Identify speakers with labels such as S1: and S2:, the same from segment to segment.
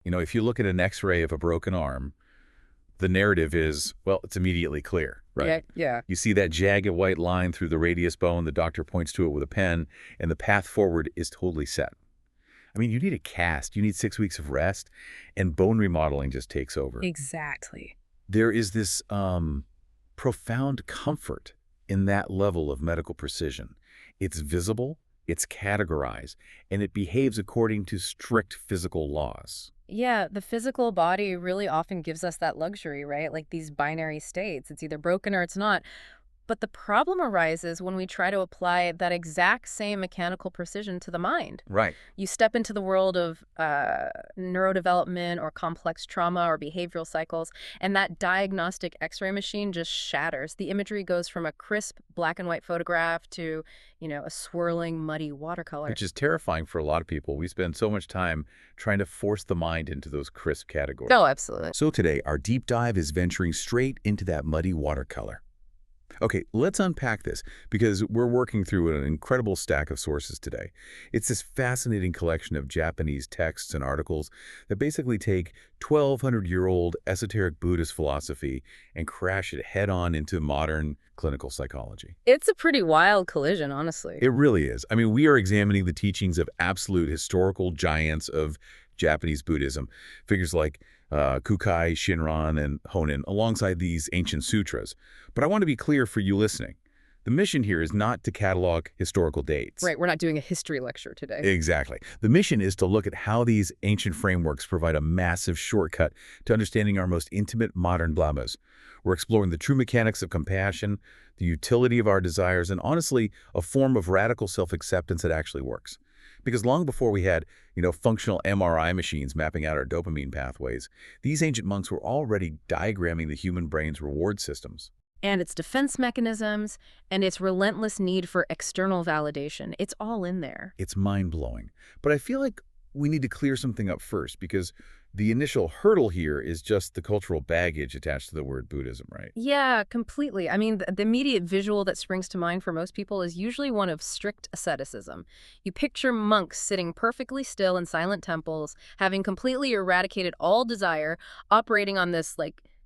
S1: If you look at an X-ray of a broken arm, the narrative is, well, it's immediately clear, right?
S2: Yeah, yeah.
S1: You see that jagged white line through the radius bone, the doctor points to it with a pen, and the path forward is totally set. I mean, you need a cast, you need 6 weeks of rest, and bone remodeling just takes over.
S2: Exactly.
S1: There is this profound comfort in that level of medical precision. It's visible, it's categorized, and it behaves according to strict physical laws.
S2: Yeah, the physical body really often gives us that luxury, right? Like these binary states. It's either broken or it's not. But the problem arises when we try to apply that exact same mechanical precision to the mind.
S1: Right.
S2: You step into the world of neurodevelopment or complex trauma or behavioral cycles, and that diagnostic X-ray machine just shatters. The imagery goes from a crisp black and white photograph to, a swirling, muddy watercolor.
S1: Which is terrifying for a lot of people. We spend so much time trying to force the mind into those crisp categories.
S2: Oh, absolutely.
S1: So today, our deep dive is venturing straight into that muddy watercolor. Okay, let's unpack this because we're working through an incredible stack of sources today. It's this fascinating collection of Japanese texts and articles that basically take 1,200-year-old esoteric Buddhist philosophy and crash it head-on into modern clinical psychology.
S2: It's a pretty wild collision, honestly.
S1: It really is. I mean, we are examining the teachings of absolute historical giants of Japanese Buddhism, figures like Kukai, Shinran, and Honen, alongside these ancient sutras. But I want to be clear for you listening. The mission here is not to catalog historical dates.
S2: Right, we're not doing a history lecture today.
S1: Exactly. The mission is to look at how these ancient frameworks provide a massive shortcut to understanding our most intimate modern dramas. We're exploring the true mechanics of compassion, the utility of our desires, and honestly, a form of radical self-acceptance that actually works. Because long before we had, functional MRI machines mapping out our dopamine pathways, these ancient monks were already diagramming the human brain's reward systems.
S2: And its defense mechanisms, and its relentless need for external validation. It's all in there.
S1: It's mind-blowing. But I feel like we need to clear something up first, because the initial hurdle here is just the cultural baggage attached to the word Buddhism, right?
S2: Yeah, completely. I mean, the immediate visual that springs to mind for most people is usually one of strict asceticism. You picture monks sitting perfectly still in silent temples, having completely eradicated all desire, operating on this,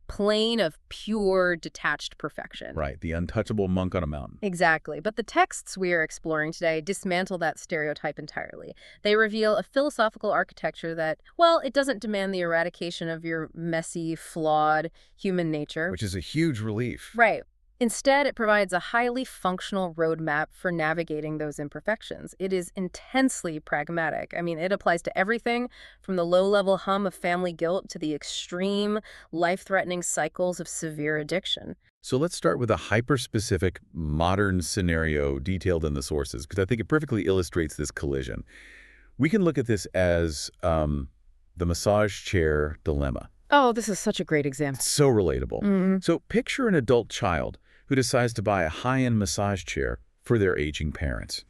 S2: plane of pure, detached perfection.
S1: Right, the untouchable monk on a mountain.
S2: Exactly. But the texts we are exploring today dismantle that stereotype entirely. They reveal a philosophical architecture that, well, it doesn't demand the eradication of your messy, flawed human nature.
S1: Which is a huge relief.
S2: Right. Instead, it provides a highly functional roadmap for navigating those imperfections. It is intensely pragmatic. I mean, it applies to everything from the low-level hum of family guilt to the extreme, life-threatening cycles of severe addiction.
S1: So let's start with a hyper-specific modern scenario detailed in the sources, because I think it perfectly illustrates this collision. We can look at this as the massage chair dilemma.
S2: Oh, this is such a great example.
S1: It's so relatable.
S2: Mm-hmm.
S1: So picture an adult child who decides to buy a high-end massage chair for their aging parents.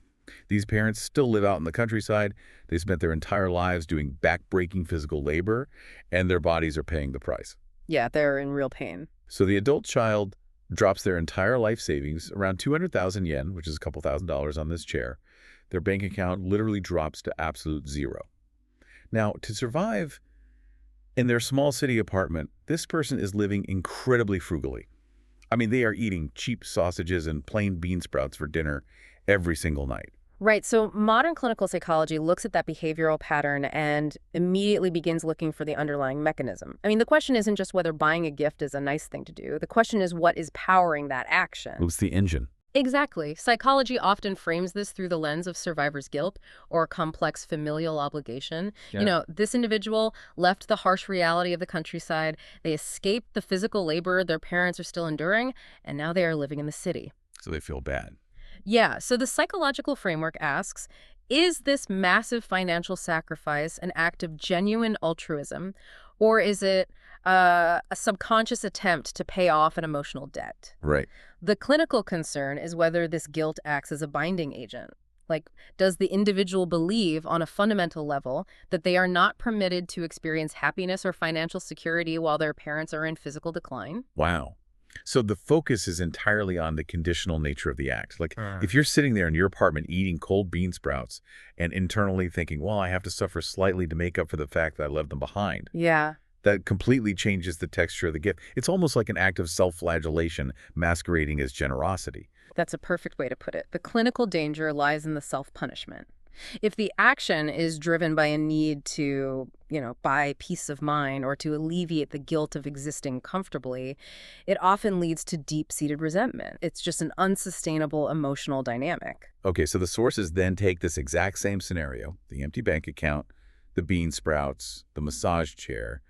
S1: These parents still live out in the countryside. They spent their entire lives doing back-breaking physical labor, and their bodies are paying the price.
S2: Yeah, they're in real pain.
S1: So the adult child drops their entire life savings, around 200,000 yen, which is a couple $1,000s on this chair. Their bank account literally drops to absolute zero. Now, to survive in their small city apartment, this person is living incredibly frugally. I mean, they are eating cheap sausages and plain bean sprouts for dinner every single night.
S2: Right. So modern clinical psychology looks at that behavioral pattern and immediately begins looking for the underlying mechanism. I mean, the question isn't just whether buying a gift is a nice thing to do. The question is what is powering that action.
S1: What's the engine?
S2: Exactly. Psychology often frames this through the lens of survivor's guilt or complex familial obligation.
S1: Yeah.
S2: This individual left the harsh reality of the countryside. They escaped the physical labor their parents are still enduring, and now they are living in the city.
S1: So they feel bad.
S2: Yeah, so the psychological framework asks, is this massive financial sacrifice an act of genuine altruism, or is it a subconscious attempt to pay off an emotional debt?
S1: Right.
S2: The clinical concern is whether this guilt acts as a binding agent. Like, does the individual believe on a fundamental level that they are not permitted to experience happiness or financial security while their parents are in physical decline?
S1: Wow. So the focus is entirely on the conditional nature of the act. Like, if you're sitting there in your apartment eating cold bean sprouts and internally thinking, well, I have to suffer slightly to make up for the fact that I left them behind,
S2: Yeah.
S1: that completely changes the texture of the gift. It's almost like an act of self-flagellation masquerading as generosity.
S2: That's a perfect way to put it. The clinical danger lies in the self-punishment. If the action is driven by a need to, buy peace of mind or to alleviate the guilt of existing comfortably, it often leads to deep-seated resentment. It's just an unsustainable emotional dynamic.
S1: Okay, so the sources then take this exact same scenario, the empty bank account, the bean sprouts, the massage chair,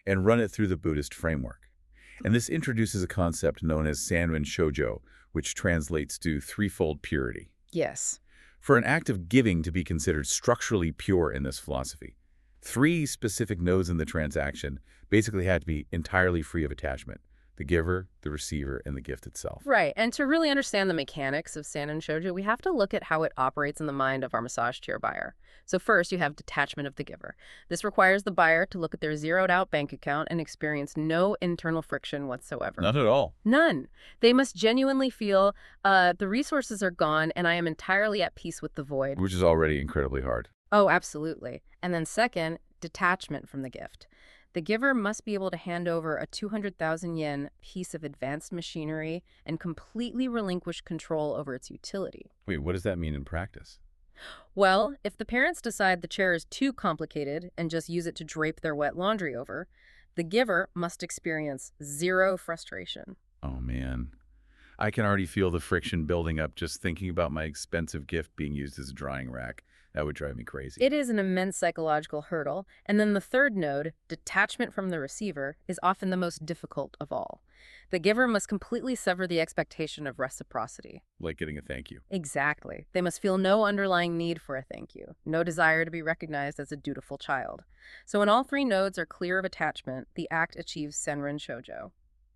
S1: and run it through the Buddhist framework. And this introduces a concept known as Sanrin Shoujo, which translates to threefold purity.
S2: Yes.
S1: For an act of giving to be considered structurally pure in this philosophy, 3 specific nodes in the transaction basically had to be entirely free of attachment: the giver, the receiver, and the gift itself.
S2: Right. And to really understand the mechanics of Sanrin Shoujo, we have to look at how it operates in the mind of our massage chair buyer. So first, you have detachment of the giver. This requires the buyer to look at their zeroed-out bank account and experience no internal friction whatsoever.
S1: Not at all.
S2: None. They must genuinely feel the resources are gone and I am entirely at peace with the void.
S1: Which is already incredibly hard.
S2: Oh, absolutely. And then second, detachment from the gift. The giver must be able to hand over a 200,000 yen piece of advanced machinery and completely relinquish control over its utility.
S1: Wait, what does that mean in practice?
S2: Well, if the parents decide the chair is too complicated and just use it to drape their wet laundry over, the giver must experience zero frustration.
S1: Oh, man. I can already feel the friction building up just thinking about my expensive gift being used as a drying rack. That would drive me crazy.
S2: It is an immense psychological hurdle. And then the third node, detachment from the receiver, is often the most difficult of all. The giver must completely sever the expectation of reciprocity.
S1: Like getting a thank you.
S2: Exactly. They must feel no underlying need for a thank you, no desire to be recognized as a dutiful child. So when all 3 nodes are clear of attachment, the act achieves Sanrin Shoujo.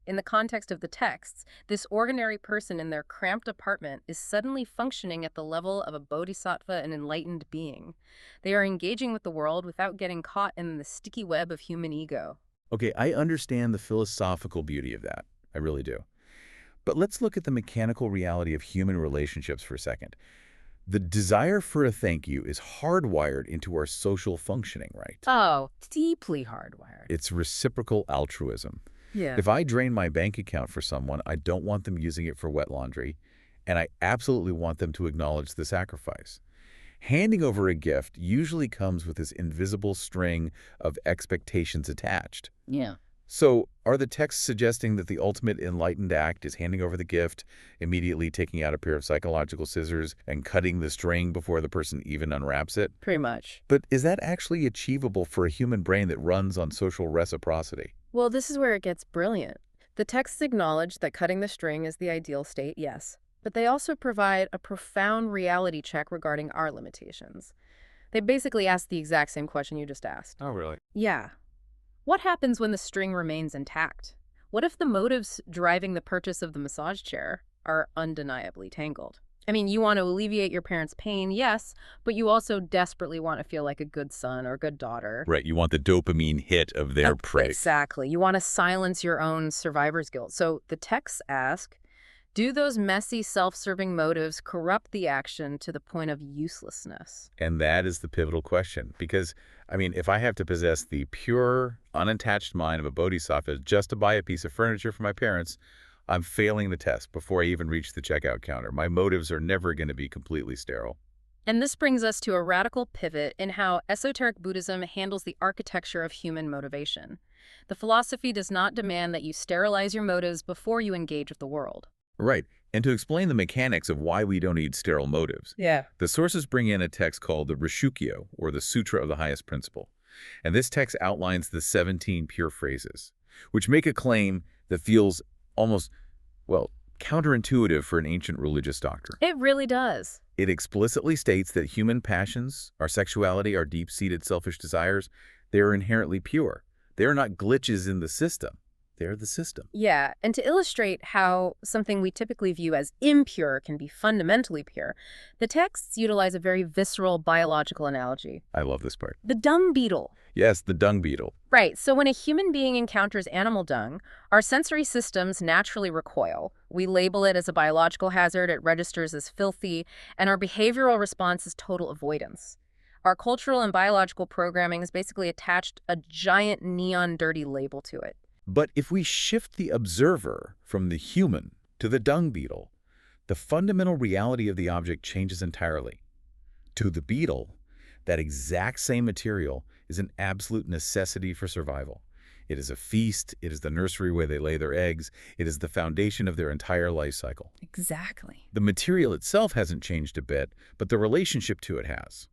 S2: In the context of the texts, this ordinary person in their cramped apartment is suddenly functioning at the level of a bodhisattva, an enlightened being. They are engaging with the world without getting caught in the sticky web of human ego.
S1: Okay, I understand the philosophical beauty of that. I really do. But let's look at the mechanical reality of human relationships for a second. The desire for a thank you is hardwired into our social functioning, right?
S2: Oh, deeply hardwired.
S1: It's reciprocal altruism.
S2: Yeah.
S1: If I drain my bank account for someone, I don't want them using it for wet laundry, and I absolutely want them to acknowledge the sacrifice. Handing over a gift usually comes with this invisible string of expectations attached.
S2: Yeah.
S1: So, are the texts suggesting that the ultimate enlightened act is handing over the gift, immediately taking out a pair of psychological scissors and cutting the string before the person even unwraps it?
S2: Pretty much.
S1: But is that actually achievable for a human brain that runs on social reciprocity?
S2: Well, this is where it gets brilliant. The texts acknowledge that cutting the string is the ideal state, yes, but they also provide a profound reality check regarding our limitations. They basically ask the exact same question you just asked.
S1: Oh, really?
S2: Yeah. What happens when the string remains intact? What if the motives driving the purchase of the massage chair are undeniably tangled? I mean, you want to alleviate your parents' pain, yes, but you also desperately want to feel like a good son or a good daughter.
S1: Right, you want the dopamine hit of their praise.
S2: Exactly. You want to silence your own survivor's guilt. So the texts ask, do those messy, self-serving motives corrupt the action to the point of uselessness?
S1: And that is the pivotal question. Because, if I have to possess the pure, unattached mind of a bodhisattva just to buy a piece of furniture for my parents, I'm failing the test before I even reach the checkout counter. My motives are never going to be completely sterile.
S2: And this brings us to a radical pivot in how esoteric Buddhism handles the architecture of human motivation. The philosophy does not demand that you sterilize your motives before you engage with the world.
S1: Right. And to explain the mechanics of why we don't need sterile motives, the sources bring in a text called the Rishukyo, or the Sutra of the Highest Principle. And this text outlines the 17 pure phrases, which make a claim that feels almost, counterintuitive for an ancient religious doctrine.
S2: It really does.
S1: It explicitly states that human passions, our sexuality, our deep-seated selfish desires, they are inherently pure. They are not glitches in the system. They're the system.
S2: Yeah, and to illustrate how something we typically view as impure can be fundamentally pure, the texts utilize a very visceral biological analogy.
S1: I love this part.
S2: The dung beetle.
S1: Yes, the dung beetle.
S2: Right, so when a human being encounters animal dung, our sensory systems naturally recoil. We label it as a biological hazard, it registers as filthy, and our behavioral response is total avoidance. Our cultural and biological programming has basically attached a giant neon dirty label to it.
S1: But if we shift the observer from the human to the dung beetle, the fundamental reality of the object changes entirely. To the beetle, that exact same material is an absolute necessity for survival. It is a feast, it is the nursery where they lay their eggs, it is the foundation of their entire life cycle.
S2: Exactly.
S1: The material itself hasn't changed a bit, but the relationship to it has.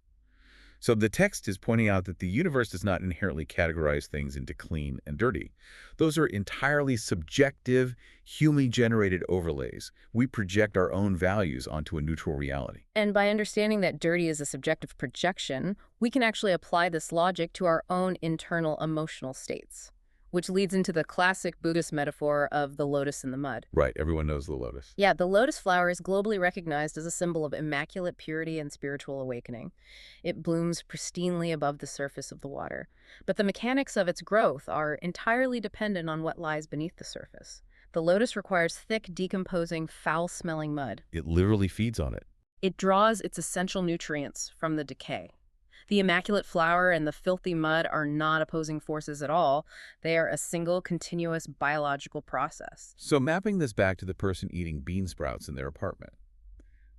S1: So the text is pointing out that the universe does not inherently categorize things into clean and dirty. Those are entirely subjective, human-generated overlays. We project our own values onto a neutral reality.
S2: And by understanding that dirty is a subjective projection, we can actually apply this logic to our own internal emotional states, which leads into the classic Buddhist metaphor of the lotus in the mud.
S1: Right, everyone knows the lotus.
S2: Yeah, the lotus flower is globally recognized as a symbol of immaculate purity and spiritual awakening. It blooms pristinely above the surface of the water, but the mechanics of its growth are entirely dependent on what lies beneath the surface. The lotus requires thick, decomposing, foul-smelling mud.
S1: It literally feeds on it.
S2: It draws its essential nutrients from the decay. The immaculate flower and the filthy mud are not opposing forces at all. They are a single, continuous biological process.
S1: So mapping this back to the person eating bean sprouts in their apartment.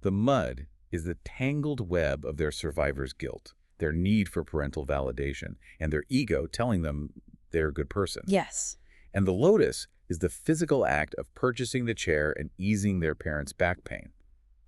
S1: The mud is the tangled web of their survivor's guilt, their need for parental validation, and their ego telling them they're a good person.
S2: Yes.
S1: And the lotus is the physical act of purchasing the chair and easing their parents' back pain.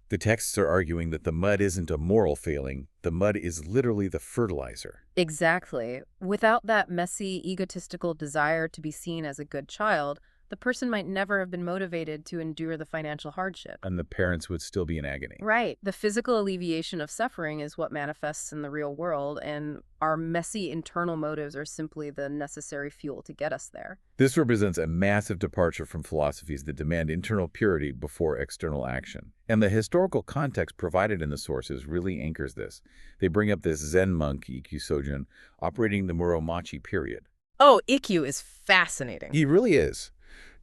S1: The texts are arguing that the mud isn't a moral failing. The mud is literally the fertilizer.
S2: Exactly. Without that messy, egotistical desire to be seen as a good child, the person might never have been motivated to endure the financial hardship.
S1: And the parents would still be in agony.
S2: Right. The physical alleviation of suffering is what manifests in the real world, and our messy internal motives are simply the necessary fuel to get us there.
S1: This represents a massive departure from philosophies that demand internal purity before external action. And the historical context provided in the sources really anchors this. They bring up this Zen monk, Ikkyu Sojun, operating the Muromachi period.
S2: Oh, Ikkyu is fascinating.
S1: He really is.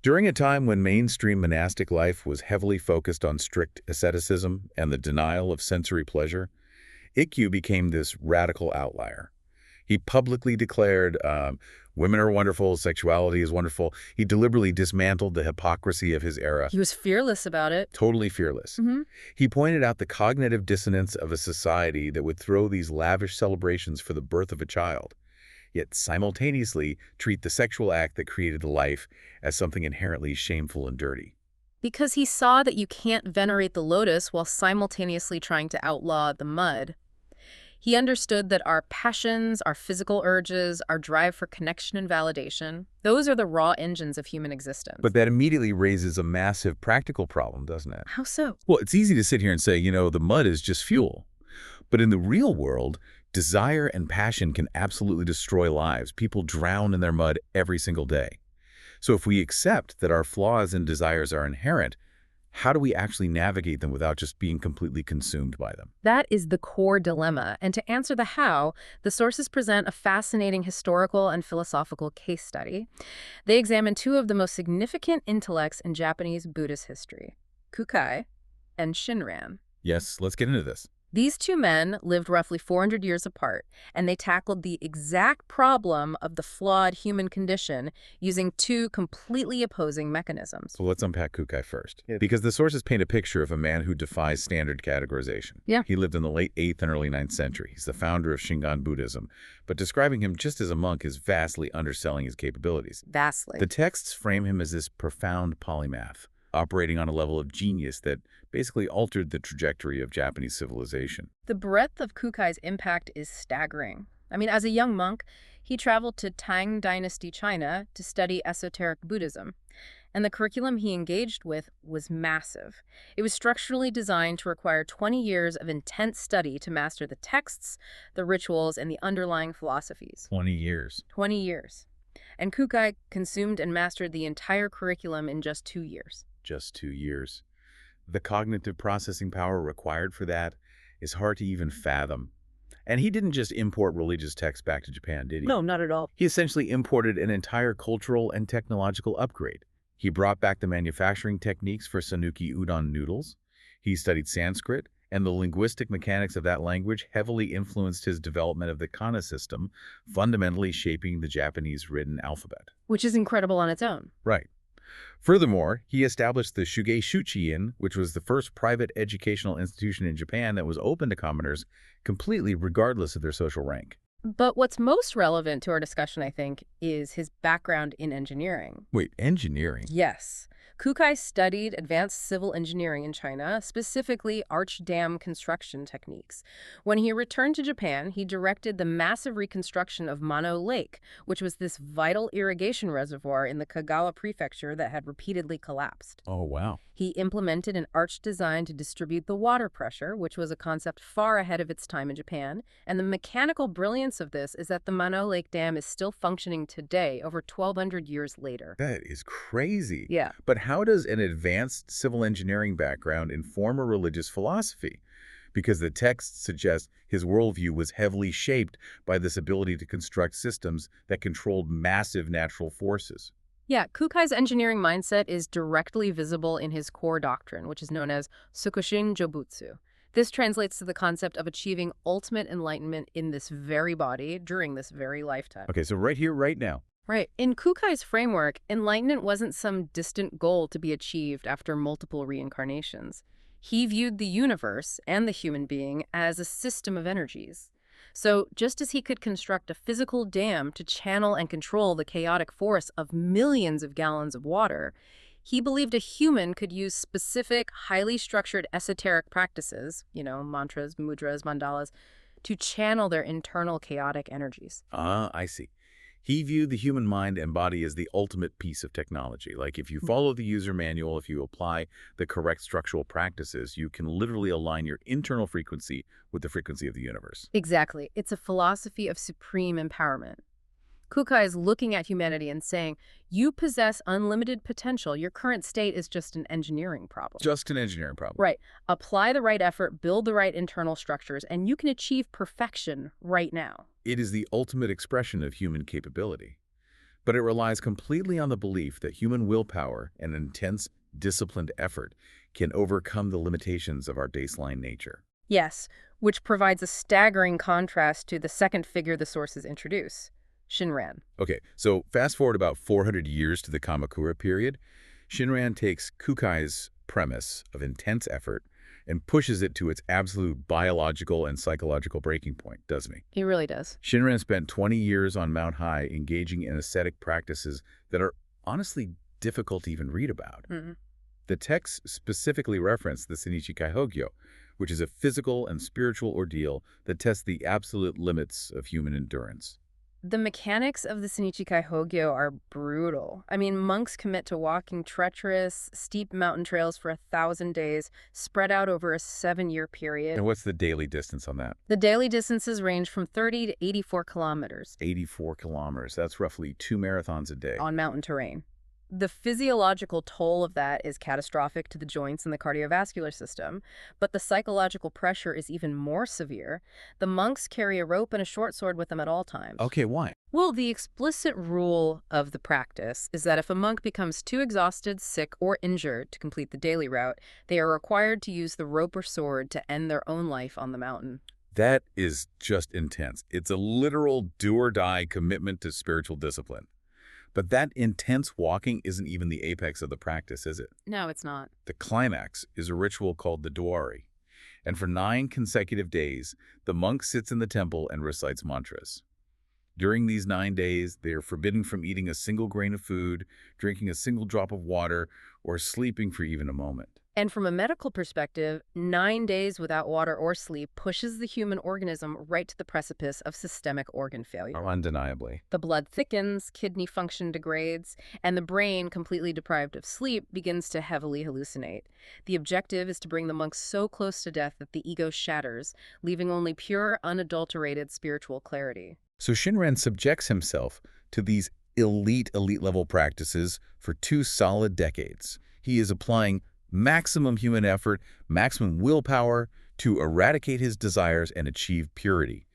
S1: During a time when mainstream monastic life was heavily focused on strict asceticism and the denial of sensory pleasure, Ikkyu became this radical outlier. He publicly declared, women are wonderful, sexuality is wonderful. He deliberately dismantled the hypocrisy of his era.
S2: He was fearless about it.
S1: Totally fearless. He pointed out the cognitive dissonance of a society that would throw these lavish celebrations for the birth of a child, yet simultaneously treat the sexual act that created the life as something inherently shameful and dirty.
S2: Because he saw that you can't venerate the lotus while simultaneously trying to outlaw the mud. He understood that our passions, our physical urges, our drive for connection and validation, those are the raw engines of human existence.
S1: But that immediately raises a massive practical problem, doesn't it?
S2: How so?
S1: Well, it's easy to sit here and say, the mud is just fuel. But in the real world, desire and passion can absolutely destroy lives. People drown in their mud every single day. So if we accept that our flaws and desires are inherent, how do we actually navigate them without just being completely consumed by them?
S2: That is the core dilemma. And to answer the how, the sources present a fascinating historical and philosophical case study. They examine two of the most significant intellects in Japanese Buddhist history, Kukai and Shinran.
S1: Yes, let's get into this.
S2: These two men lived roughly 400 years apart, and they tackled the exact problem of the flawed human condition using two completely opposing mechanisms.
S1: So let's unpack Kukai first. Because the sources paint a picture of a man who defies standard categorization.
S2: Yeah.
S1: He lived in the late 8th and early 9th century. He's the founder of Shingon Buddhism. But describing him just as a monk is vastly underselling his capabilities.
S2: Vastly.
S1: The texts frame him as this profound polymath, operating on a level of genius that basically altered the trajectory of Japanese civilization.
S2: The breadth of Kukai's impact is staggering. I mean, as a young monk, he traveled to Tang Dynasty China to study esoteric Buddhism, and the curriculum he engaged with was massive. It was structurally designed to require 20 years of intense study to master the texts, the rituals, and the underlying philosophies.
S1: 20 years.
S2: 20 years. And Kukai consumed and mastered the entire curriculum in just 2 years.
S1: Just 2 years. The cognitive processing power required for that is hard to even fathom. And he didn't just import religious texts back to Japan, did he?
S2: No, not at all.
S1: He essentially imported an entire cultural and technological upgrade. He brought back the manufacturing techniques for Sanuki udon noodles. He studied Sanskrit, and the linguistic mechanics of that language heavily influenced his development of the kana system, fundamentally shaping the Japanese written alphabet.
S2: Which is incredible on its own.
S1: Right. Furthermore, he established the Shugei Shuchi-in, which was the first private educational institution in Japan that was open to commoners completely regardless of their social rank.
S2: But what's most relevant to our discussion, I think, is his background in engineering.
S1: Wait, engineering?
S2: Yes. Kukai studied advanced civil engineering in China, specifically arch dam construction techniques. When he returned to Japan, he directed the massive reconstruction of Mano Lake, which was this vital irrigation reservoir in the Kagawa prefecture that had repeatedly collapsed.
S1: Oh, wow.
S2: He implemented an arch design to distribute the water pressure, which was a concept far ahead of its time in Japan. And the mechanical brilliance of this is that the Mano Lake Dam is still functioning today, over 1,200 years later.
S1: That is crazy.
S2: Yeah.
S1: But how does an advanced civil engineering background inform a religious philosophy? Because the text suggests his worldview was heavily shaped by this ability to construct systems that controlled massive natural forces.
S2: Yeah, Kukai's engineering mindset is directly visible in his core doctrine, which is known as Sukushin Jobutsu. This translates to the concept of achieving ultimate enlightenment in this very body during this very lifetime.
S1: Okay, so right here, right now.
S2: Right. In Kukai's framework, enlightenment wasn't some distant goal to be achieved after multiple reincarnations. He viewed the universe and the human being as a system of energies. So just as he could construct a physical dam to channel and control the chaotic force of millions of gallons of water, he believed a human could use specific, highly structured esoteric practices, mantras, mudras, mandalas, to channel their internal chaotic energies.
S1: Ah, I see. He viewed the human mind and body as the ultimate piece of technology. Like if you follow the user manual, if you apply the correct structural practices, you can literally align your internal frequency with the frequency of the universe.
S2: Exactly. It's a philosophy of supreme empowerment. Kukai is looking at humanity and saying, you possess unlimited potential. Your current state is just an engineering problem.
S1: Just an engineering problem.
S2: Right. Apply the right effort, build the right internal structures, and you can achieve perfection right now.
S1: It is the ultimate expression of human capability. But it relies completely on the belief that human willpower and intense, disciplined effort can overcome the limitations of our baseline nature.
S2: Yes, which provides a staggering contrast to the second figure the sources introduce, Shinran.
S1: Okay, so fast forward about 400 years to the Kamakura period. Shinran takes Kukai's premise of intense effort and pushes it to its absolute biological and psychological breaking point, doesn't he?
S2: He really does.
S1: Shinran spent 20 years on Mount High engaging in ascetic practices that are honestly difficult to even read about. The texts specifically reference the Shinichi Kaihogyo, which is a physical and spiritual ordeal that tests the absolute limits of human endurance.
S2: The mechanics of the Shinichi Kaihogyo are brutal. I mean, monks commit to walking treacherous, steep mountain trails for 1,000 days, spread out over a 7-year period.
S1: And what's the daily distance on that?
S2: The daily distances range from 30 to 84 kilometers.
S1: 84 kilometers. That's roughly 2 marathons a day.
S2: On mountain terrain. The physiological toll of that is catastrophic to the joints and the cardiovascular system, but the psychological pressure is even more severe. The monks carry a rope and a short sword with them at all times.
S1: Okay, why?
S2: Well, the explicit rule of the practice is that if a monk becomes too exhausted, sick, or injured to complete the daily route, they are required to use the rope or sword to end their own life on the mountain.
S1: That is just intense. It's a literal do-or-die commitment to spiritual discipline. But that intense walking isn't even the apex of the practice, is it?
S2: No, it's not.
S1: The climax is a ritual called the Dwari. And for 9 consecutive days, the monk sits in the temple and recites mantras. During these 9 days, they are forbidden from eating a single grain of food, drinking a single drop of water, or sleeping for even a moment.
S2: And from a medical perspective, 9 days without water or sleep pushes the human organism right to the precipice of systemic organ failure.
S1: Oh, undeniably.
S2: The blood thickens, kidney function degrades, and the brain, completely deprived of sleep, begins to heavily hallucinate. The objective is to bring the monks so close to death that the ego shatters, leaving only pure, unadulterated spiritual clarity.
S1: So Shinran subjects himself to these elite level practices for 2 solid decades. He is applying maximum human effort, maximum willpower to eradicate his desires and achieve purity.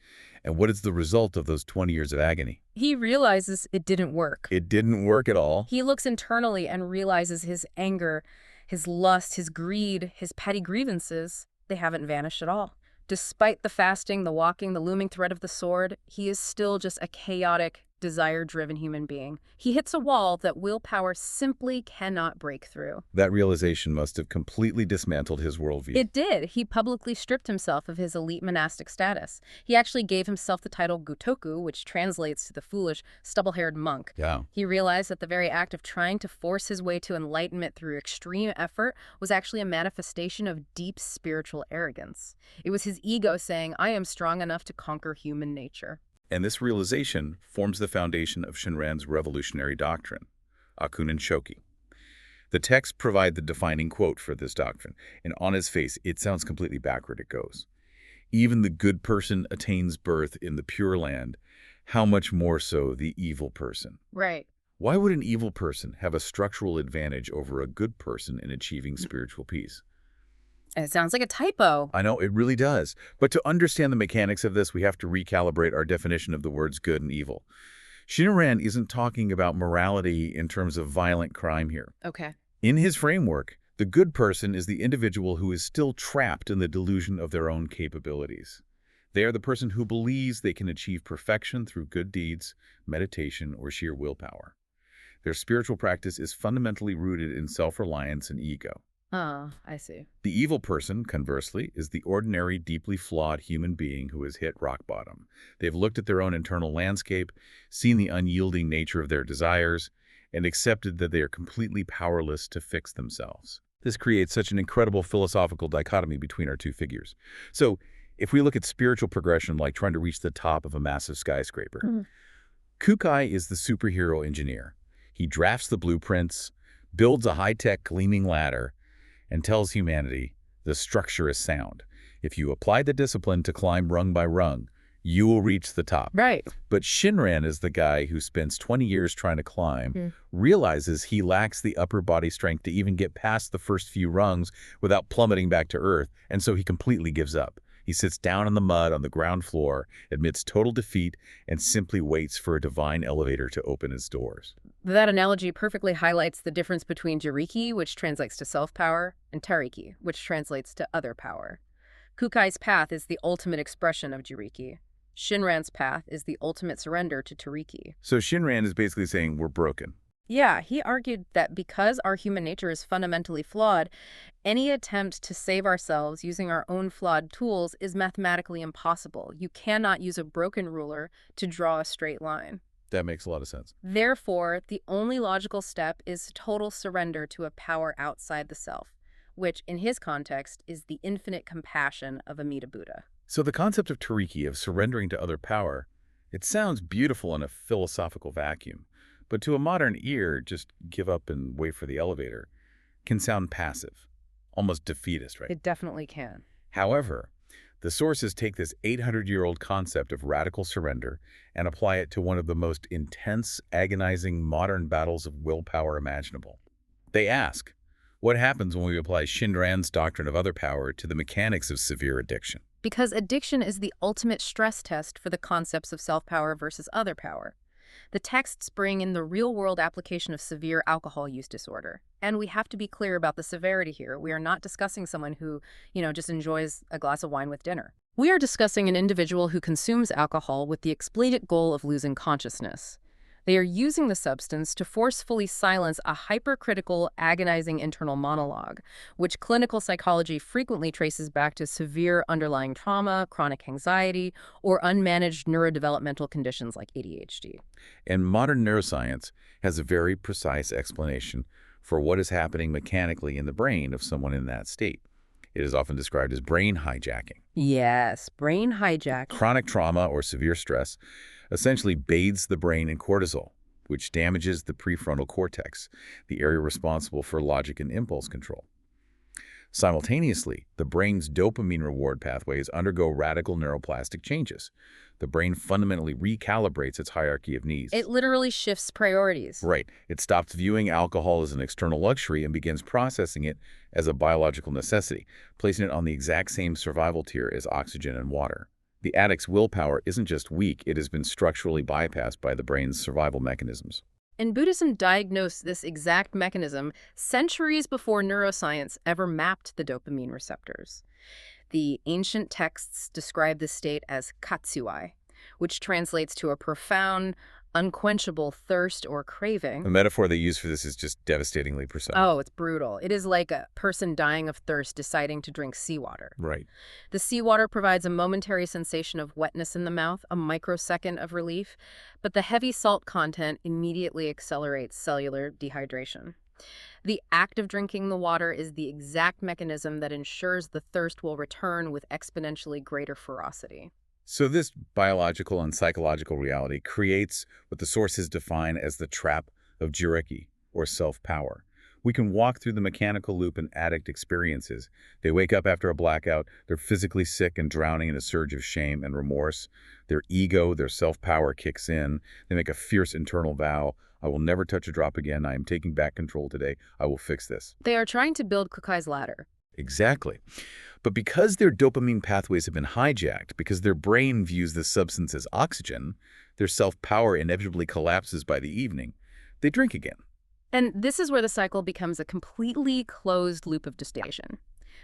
S1: And what is the result of those 20 years of agony?
S2: He realizes it didn't work.
S1: It didn't work at all.
S2: He looks internally and realizes his anger, his lust, his greed, his petty grievances, they haven't vanished at all. Despite the fasting, the walking, the looming threat of the sword, he is still just a chaotic, desire-driven human being. He hits a wall that willpower simply cannot break through.
S1: That realization must have completely dismantled his worldview.
S2: It did. He publicly stripped himself of his elite monastic status. He actually gave himself the title Gutoku, which translates to the foolish, stubble-haired monk.
S1: Yeah.
S2: He realized that the very act of trying to force his way to enlightenment through extreme effort was actually a manifestation of deep spiritual arrogance. It was his ego saying, I am strong enough to conquer human nature.
S1: And this realization forms the foundation of Shinran's revolutionary doctrine, Akunin Shoki. The texts provide the defining quote for this doctrine, and on its face, it sounds completely backward. It goes, even the good person attains birth in the Pure Land, how much more so the evil person?
S2: Right.
S1: Why would an evil person have a structural advantage over a good person in achieving spiritual peace?
S2: It sounds like a typo.
S1: I know, it really does. But to understand the mechanics of this, we have to recalibrate our definition of the words good and evil. Shinran isn't talking about morality in terms of violent crime here.
S2: Okay.
S1: In his framework, the good person is the individual who is still trapped in the delusion of their own capabilities. They are the person who believes they can achieve perfection through good deeds, meditation, or sheer willpower. Their spiritual practice is fundamentally rooted in self-reliance and ego.
S2: Oh, I see.
S1: The evil person, conversely, is the ordinary, deeply flawed human being who has hit rock bottom. They've looked at their own internal landscape, seen the unyielding nature of their desires, and accepted that they are completely powerless to fix themselves. This creates such an incredible philosophical dichotomy between our two figures. So, if we look at spiritual progression like trying to reach the top of a massive skyscraper, Kukai is the superhero engineer. He drafts the blueprints, builds a high-tech gleaming ladder, and tells humanity, the structure is sound. If you apply the discipline to climb rung by rung, you will reach the top.
S2: Right.
S1: But Shinran is the guy who spends 20 years trying to climb, realizes he lacks the upper body strength to even get past the first few rungs without plummeting back to earth, and so he completely gives up. He sits down in the mud on the ground floor, admits total defeat, and simply waits for a divine elevator to open its doors.
S2: That analogy perfectly highlights the difference between jiriki, which translates to self-power, and tariki, which translates to other power. Kukai's path is the ultimate expression of jiriki. Shinran's path is the ultimate surrender to tariki.
S1: So Shinran is basically saying we're broken.
S2: Yeah, he argued that because our human nature is fundamentally flawed, any attempt to save ourselves using our own flawed tools is mathematically impossible. You cannot use a broken ruler to draw a straight line.
S1: That makes a lot of sense.
S2: Therefore, the only logical step is total surrender to a power outside the self, which, in his context, is the infinite compassion of Amida Buddha.
S1: So the concept of tariki, of surrendering to other power, it sounds beautiful in a philosophical vacuum. But to a modern ear, just give up and wait for the elevator, can sound passive, almost defeatist, right?
S2: It definitely can.
S1: However, the sources take this 800-year-old concept of radical surrender and apply it to one of the most intense, agonizing modern battles of willpower imaginable. They ask, what happens when we apply Shinran's doctrine of other power to the mechanics of severe addiction?
S2: Because addiction is the ultimate stress test for the concepts of self-power versus other power. The texts bring in the real-world application of severe alcohol use disorder. And we have to be clear about the severity here. We are not discussing someone who, just enjoys a glass of wine with dinner. We are discussing an individual who consumes alcohol with the explicit goal of losing consciousness. They are using the substance to forcefully silence a hypercritical, agonizing internal monologue, which clinical psychology frequently traces back to severe underlying trauma, chronic anxiety, or unmanaged neurodevelopmental conditions like ADHD.
S1: And modern neuroscience has a very precise explanation for what is happening mechanically in the brain of someone in that state. It is often described as brain hijacking.
S2: Yes, brain hijack.
S1: Chronic trauma or severe stress essentially bathes the brain in cortisol, which damages the prefrontal cortex, the area responsible for logic and impulse control. Simultaneously, the brain's dopamine reward pathways undergo radical neuroplastic changes. The brain fundamentally recalibrates its hierarchy of needs.
S2: It literally shifts priorities.
S1: Right. It stops viewing alcohol as an external luxury and begins processing it as a biological necessity, placing it on the exact same survival tier as oxygen and water. The addict's willpower isn't just weak, it has been structurally bypassed by the brain's survival mechanisms.
S2: And Buddhism diagnosed this exact mechanism centuries before neuroscience ever mapped the dopamine receptors. The ancient texts describe this state as katsuai, which translates to a profound, unquenchable thirst or
S1: The
S2: craving.
S1: metaphor they use for this is just devastatingly precise.
S2: Oh, it's brutal. It is like a person dying of thirst deciding to drink seawater.
S1: Right.
S2: The seawater provides a momentary sensation of wetness in the mouth, a microsecond of relief, but the heavy salt content immediately accelerates cellular dehydration. The act of drinking the water is the exact mechanism that ensures the thirst will return with exponentially greater ferocity.
S1: So this biological and psychological reality creates what the sources define as the trap of jireki, or self-power. We can walk through the mechanical loop an addict experiences. They wake up after a blackout, they're physically sick and drowning in a surge of shame and remorse. Their ego, their self-power kicks in. They make a fierce internal vow, I will never touch a drop again, I am taking back control today, I will fix this.
S2: They are trying to build Kukai's ladder.
S1: Exactly. But because their dopamine pathways have been hijacked, because their brain views the substance as oxygen, their self-power inevitably collapses by the evening. They drink again.
S2: And this is where the cycle becomes a completely closed loop of dysfunction.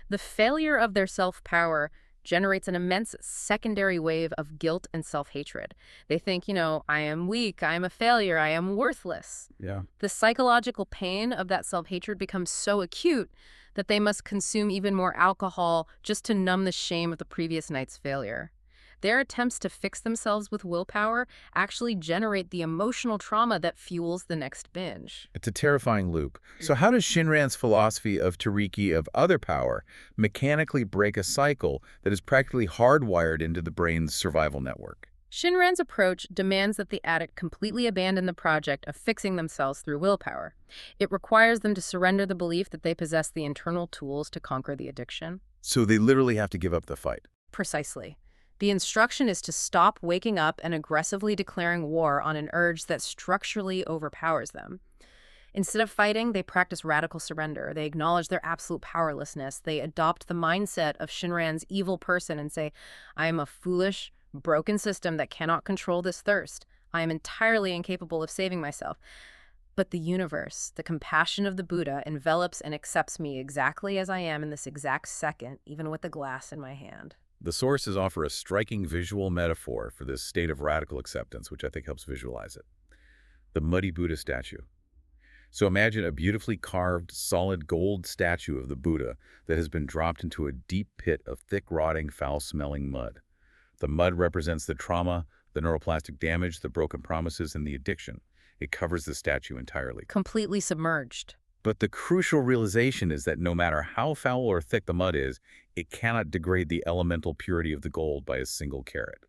S2: The failure of their self-power generates an immense secondary wave of guilt and self-hatred. They think, I am weak, I am a failure, I am worthless.
S1: Yeah.
S2: The psychological pain of that self-hatred becomes so acute that they must consume even more alcohol just to numb the shame of the previous night's failure. Their attempts to fix themselves with willpower actually generate the emotional trauma that fuels the next binge.
S1: It's a terrifying loop. So how does Shinran's philosophy of Tariki of other power mechanically break a cycle that is practically hardwired into the brain's survival network?
S2: Shinran's approach demands that the addict completely abandon the project of fixing themselves through willpower. It requires them to surrender the belief that they possess the internal tools to conquer the addiction.
S1: So they literally have to give up the fight.
S2: Precisely. The instruction is to stop waking up and aggressively declaring war on an urge that structurally overpowers them. Instead of fighting, they practice radical surrender. They acknowledge their absolute powerlessness. They adopt the mindset of Shinran's evil person and say, I am a foolish, broken system that cannot control this thirst. I am entirely incapable of saving myself. But the universe, the compassion of the Buddha, envelops and accepts me exactly as I am in this exact second, even with the glass in my hand.
S1: The sources offer a striking visual metaphor for this state of radical acceptance, which I think helps visualize it. The muddy Buddha statue. So imagine a beautifully carved, solid gold statue of the Buddha that has been dropped into a deep pit of thick, rotting, foul-smelling mud. The mud represents the trauma, the neuroplastic damage, the broken promises, and the addiction. It covers the statue entirely.
S2: Completely submerged.
S1: But the crucial realization is that no matter how foul or thick the mud is, it cannot degrade the elemental purity of the gold by a single carat.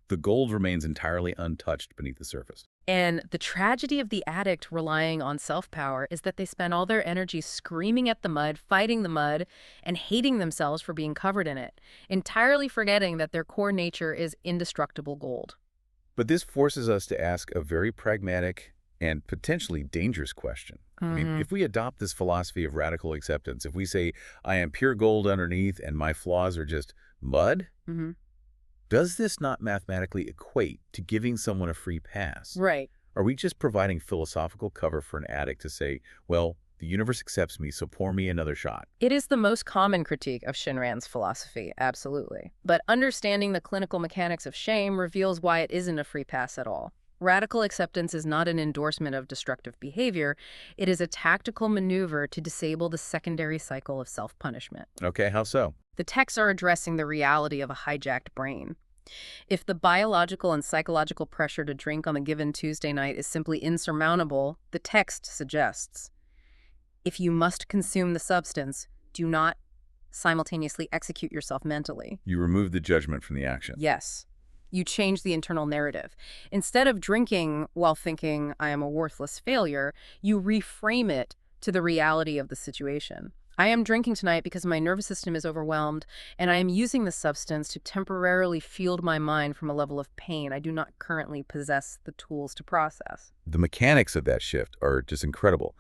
S1: The gold remains entirely untouched beneath the surface.
S2: And the tragedy of the addict relying on self-power is that they spend all their energy screaming at the mud, fighting the mud, and hating themselves for being covered in it, entirely forgetting that their core nature is indestructible gold.
S1: But this forces us to ask a very pragmatic and potentially dangerous question. I mean, if we adopt this philosophy of radical acceptance, if we say, I am pure gold underneath and my flaws are just mud, does this not mathematically equate to giving someone a free pass?
S2: Right.
S1: Are we just providing philosophical cover for an addict to say, well, the universe accepts me, so pour me another shot?
S2: It is the most common critique of Shinran's philosophy, absolutely. But understanding the clinical mechanics of shame reveals why it isn't a free pass at all. Radical acceptance is not an endorsement of destructive behavior. It is a tactical maneuver to disable the secondary cycle of self-punishment.
S1: Okay, how so?
S2: The texts are addressing the reality of a hijacked brain. If the biological and psychological pressure to drink on a given Tuesday night is simply insurmountable, the text suggests, if you must consume the substance, do not simultaneously execute yourself mentally.
S1: You remove the judgment from the action.
S2: Yes. You change the internal narrative. Instead of drinking while thinking, I am a worthless failure, you reframe it to the reality of the situation. I am drinking tonight because my nervous system is overwhelmed, and I am using the substance to temporarily shield my mind from a level of pain I do not currently possess the tools to process.
S1: The mechanics of that shift are just incredible.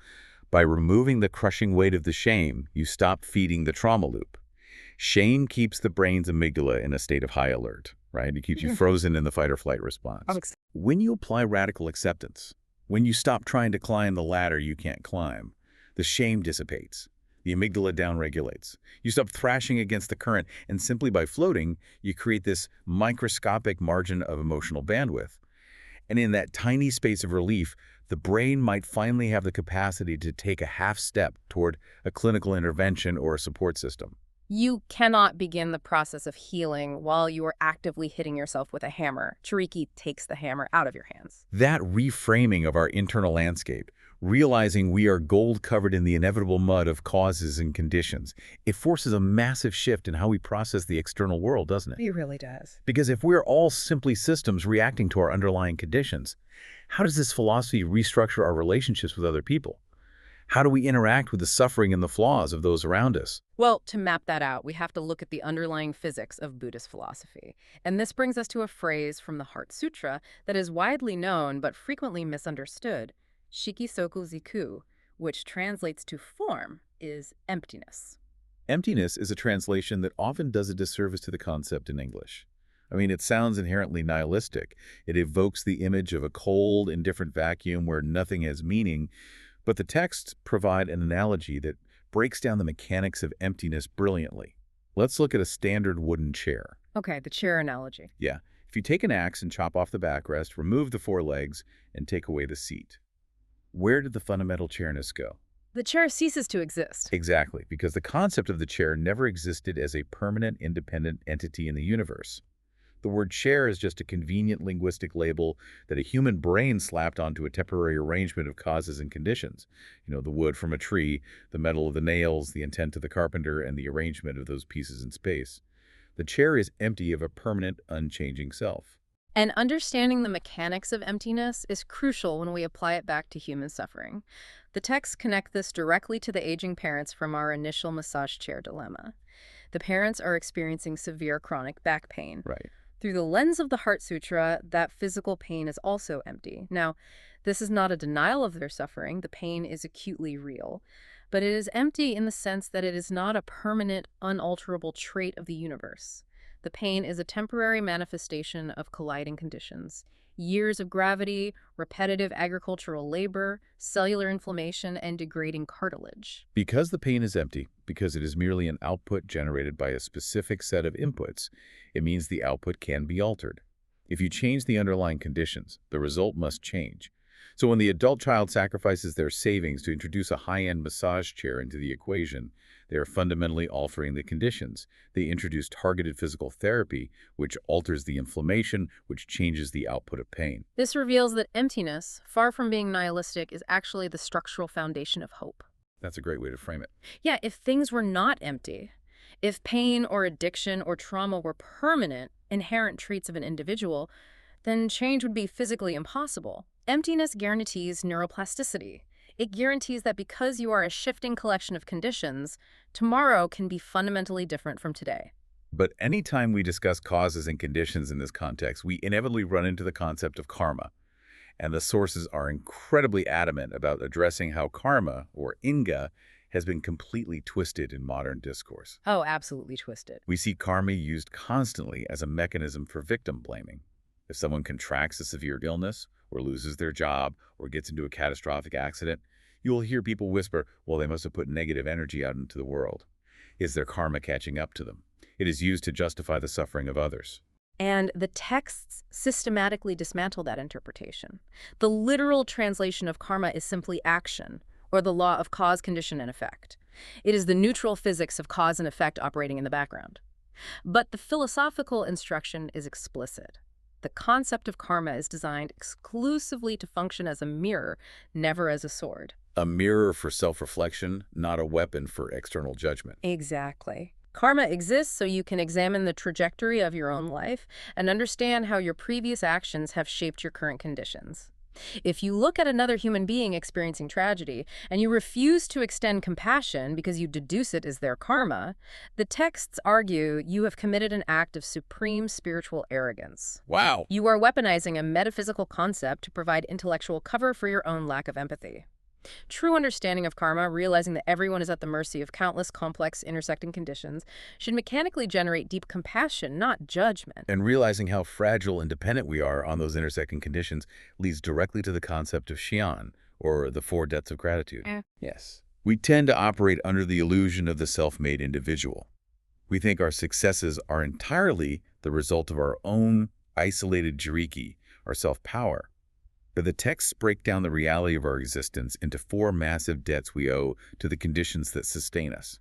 S1: By removing the crushing weight of the shame, you stop feeding the trauma loop. Shame keeps the brain's amygdala in a state of high alert, right? It keeps you frozen in the fight or flight response. When you apply radical acceptance, when you stop trying to climb the ladder you can't climb, the shame dissipates. The amygdala downregulates. You stop thrashing against the current, and simply by floating, you create this microscopic margin of emotional bandwidth. And in that tiny space of relief, the brain might finally have the capacity to take a half step toward a clinical intervention or a support system.
S2: You cannot begin the process of healing while you are actively hitting yourself with a hammer. Chariki takes the hammer out of your hands.
S1: That reframing of our internal landscape, realizing we are gold covered in the inevitable mud of causes and conditions, it forces a massive shift in how we process the external world, doesn't it?
S2: It really does.
S1: Because if we're all simply systems reacting to our underlying conditions, how does this philosophy restructure our relationships with other people? How do we interact with the suffering and the flaws of those around us?
S2: Well, to map that out, we have to look at the underlying physics of Buddhist philosophy. And this brings us to a phrase from the Heart Sutra that is widely known but frequently misunderstood. Shikisoku ziku, which translates to form, is emptiness.
S1: Emptiness is a translation that often does a disservice to the concept in English. I mean, it sounds inherently nihilistic. It evokes the image of a cold, indifferent vacuum where nothing has meaning. But the texts provide an analogy that breaks down the mechanics of emptiness brilliantly. Let's look at a standard wooden chair.
S2: Okay, the chair analogy.
S1: Yeah. If you take an axe and chop off the backrest, remove the four legs, and take away the seat, where did the fundamental chairness go?
S2: The chair ceases to exist.
S1: Exactly, because the concept of the chair never existed as a permanent, independent entity in the universe. The word chair is just a convenient linguistic label that a human brain slapped onto a temporary arrangement of causes and conditions. You know, the wood from a tree, the metal of the nails, the intent of the carpenter, and the arrangement of those pieces in space. The chair is empty of a permanent, unchanging self.
S2: And understanding the mechanics of emptiness is crucial when we apply it back to human suffering. The texts connect this directly to the aging parents from our initial massage chair dilemma. The parents are experiencing severe chronic back pain.
S1: Right.
S2: Through the lens of the Heart Sutra, that physical pain is also empty. Now, this is not a denial of their suffering. The pain is acutely real. But it is empty in the sense that it is not a permanent, unalterable trait of the universe. The pain is a temporary manifestation of colliding conditions. Years of gravity, repetitive agricultural labor, cellular inflammation, and degrading cartilage.
S1: Because the pain is empty, because it is merely an output generated by a specific set of inputs, it means the output can be altered. If you change the underlying conditions, the result must change. So when the adult child sacrifices their savings to introduce a high-end massage chair into the equation, they are fundamentally altering the conditions. They introduce targeted physical therapy, which alters the inflammation, which changes the output of pain.
S2: This reveals that emptiness, far from being nihilistic, is actually the structural foundation of hope.
S1: That's a great way to frame it.
S2: Yeah, if things were not empty, if pain or addiction or trauma were permanent, inherent traits of an individual, then change would be physically impossible. Emptiness guarantees neuroplasticity. It guarantees that because you are a shifting collection of conditions, tomorrow can be fundamentally different from today.
S1: But anytime we discuss causes and conditions in this context, we inevitably run into the concept of karma. And the sources are incredibly adamant about addressing how karma, or inga, has been completely twisted in modern discourse.
S2: Oh, absolutely twisted.
S1: We see karma used constantly as a mechanism for victim blaming. If someone contracts a severe illness, or loses their job, or gets into a catastrophic accident, you will hear people whisper, well, they must have put negative energy out into the world. Is their karma catching up to them? It is used to justify the suffering of others.
S2: And the texts systematically dismantle that interpretation. The literal translation of karma is simply action, or the law of cause, condition, and effect. It is the neutral physics of cause and effect operating in the background. But the philosophical instruction is explicit. The concept of karma is designed exclusively to function as a mirror, never as a sword.
S1: A mirror for self-reflection, not a weapon for external judgment.
S2: Exactly. Karma exists so you can examine the trajectory of your own life and understand how your previous actions have shaped your current conditions. If you look at another human being experiencing tragedy and you refuse to extend compassion because you deduce it as their karma, the texts argue you have committed an act of supreme spiritual arrogance.
S1: Wow!
S2: You are weaponizing a metaphysical concept to provide intellectual cover for your own lack of empathy. True understanding of karma, realizing that everyone is at the mercy of countless complex intersecting conditions, should mechanically generate deep compassion, not judgment.
S1: And realizing how fragile and dependent we are on those intersecting conditions leads directly to the concept of Xian, or the four debts of gratitude. Yes. We tend to operate under the illusion of the self-made individual. We think our successes are entirely the result of our own isolated jiriki, our self-power. But the texts break down the reality of our existence into four massive debts we owe to the conditions that sustain us.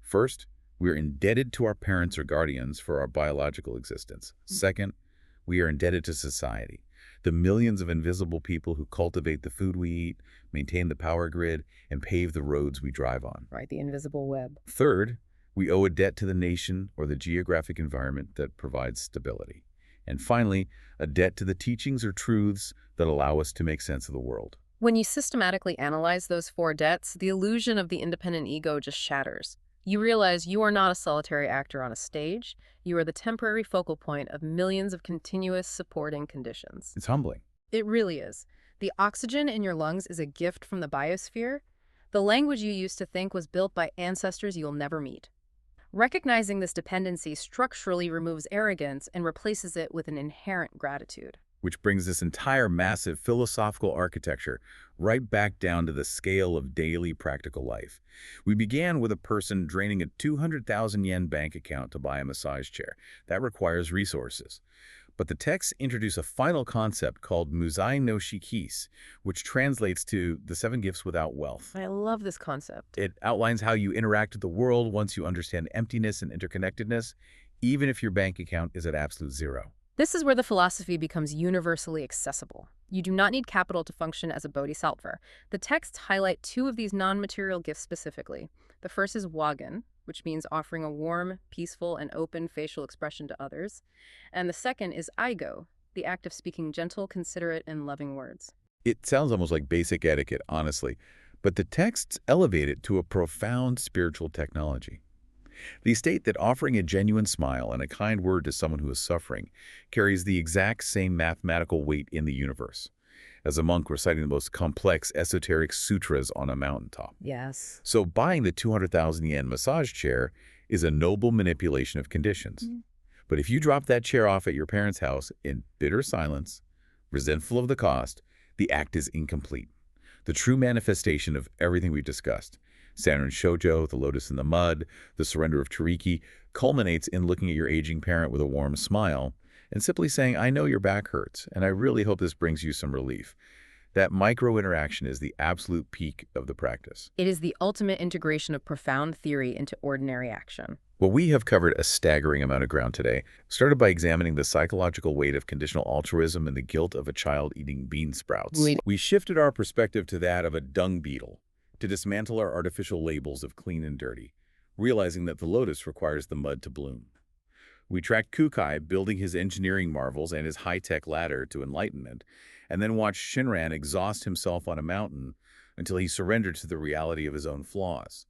S1: First, we are indebted to our parents or guardians for our biological existence. Second, we are indebted to society, the millions of invisible people who cultivate the food we eat, maintain the power grid, and pave the roads we drive on.
S2: Right, the invisible web.
S1: Third, we owe a debt to the nation or the geographic environment that provides stability. And finally, a debt to the teachings or truths that allow us to make sense of the world.
S2: When you systematically analyze those four debts, the illusion of the independent ego just shatters. You realize you are not a solitary actor on a stage. You are the temporary focal point of millions of continuous supporting conditions.
S1: It's humbling.
S2: It really is. The oxygen in your lungs is a gift from the biosphere. The language you used to think was built by ancestors you'll never meet. Recognizing this dependency structurally removes arrogance and replaces it with an inherent gratitude.
S1: Which brings this entire massive philosophical architecture right back down to the scale of daily practical life. We began with a person draining a 200,000 yen bank account to buy a massage chair. That requires resources. But the texts introduce a final concept called Muzai no Shikis, which translates to the seven gifts without wealth.
S2: I love this concept.
S1: It outlines how you interact with the world once you understand emptiness and interconnectedness, even if your bank account is at absolute zero.
S2: This is where the philosophy becomes universally accessible. You do not need capital to function as a bodhisattva. The texts highlight two of these non-material gifts specifically. The first is wagen, which means offering a warm, peaceful, and open facial expression to others. And the second is aigo, the act of speaking gentle, considerate, and loving words.
S1: It sounds almost like basic etiquette, honestly, but the texts elevate it to a profound spiritual technology. They state that offering a genuine smile and a kind word to someone who is suffering carries the exact same mathematical weight in the universe as a monk reciting the most complex esoteric sutras on a mountaintop.
S2: Yes.
S1: So buying the 200,000 yen massage chair is a noble manipulation of conditions. But if you drop that chair off at your parents' house in bitter silence, resentful of the cost, the act is incomplete. The true manifestation of everything we've discussed, Sanrin Shoujo, the lotus in the mud, the surrender of Chiriki, culminates in looking at your aging parent with a warm smile and simply saying, I know your back hurts, and I really hope this brings you some relief. That micro-interaction is the absolute peak of the practice.
S2: It is the ultimate integration of profound theory into ordinary action.
S1: Well, we have covered a staggering amount of ground today. Started by examining the psychological weight of conditional altruism and the guilt of a child eating bean sprouts. We shifted our perspective to that of a dung beetle, to dismantle our artificial labels of clean and dirty, realizing that the lotus requires the mud to bloom. We tracked Kukai building his engineering marvels and his high-tech ladder to enlightenment, and then watched Shinran exhaust himself on a mountain until he surrendered to the reality of his own flaws.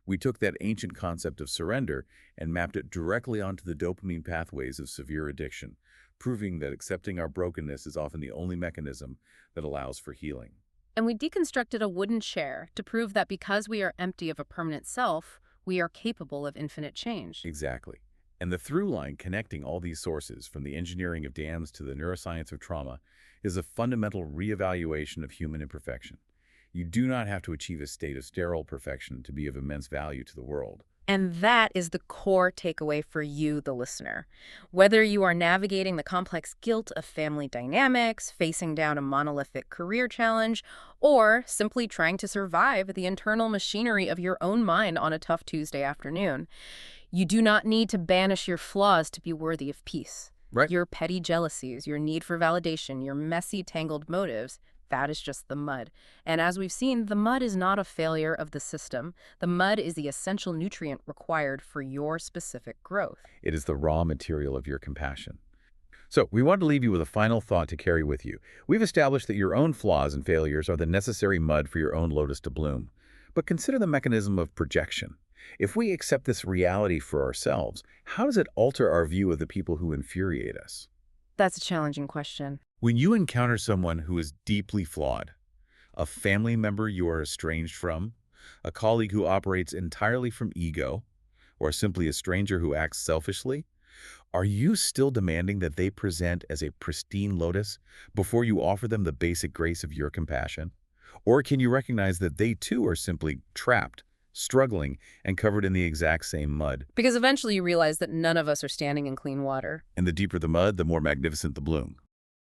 S1: We took that ancient concept of surrender and mapped it directly onto the dopamine pathways of severe addiction, proving that accepting our brokenness is often the only mechanism that allows for healing.
S2: And we deconstructed a wooden chair to prove that because we are empty of a permanent self, we are capable of infinite change.
S1: Exactly. And the through line connecting all these sources, from the engineering of dams to the neuroscience of trauma, is a fundamental reevaluation of human imperfection. You do not have to achieve a state of sterile perfection to be of immense value to the world.
S2: And that is the core takeaway for you, the listener. Whether you are navigating the complex guilt of family dynamics, facing down a monolithic career challenge, or simply trying to survive the internal machinery of your own mind on a tough Tuesday afternoon, you do not need to banish your flaws to be worthy of peace.
S1: Right.
S2: Your petty jealousies, your need for validation, your messy, tangled motives, that is just the mud. And as we've seen, the mud is not a failure of the system. The mud is the essential nutrient required for your specific growth.
S1: It is the raw material of your compassion. So we want to leave you with a final thought to carry with you. We've established that your own flaws and failures are the necessary mud for your own lotus to bloom. But consider the mechanism of projection. If we accept this reality for ourselves, how does it alter our view of the people who infuriate us?
S2: That's a challenging question.
S1: When you encounter someone who is deeply flawed, a family member you are estranged from, a colleague who operates entirely from ego, or simply a stranger who acts selfishly? Are you still demanding that they present as a pristine lotus before you offer them the basic grace of your compassion? Or can you recognize that they too are simply trapped, struggling, and covered in the exact same mud?
S2: Because eventually you realize that none of us are standing in clean water.
S1: And the deeper the mud, the more magnificent the bloom.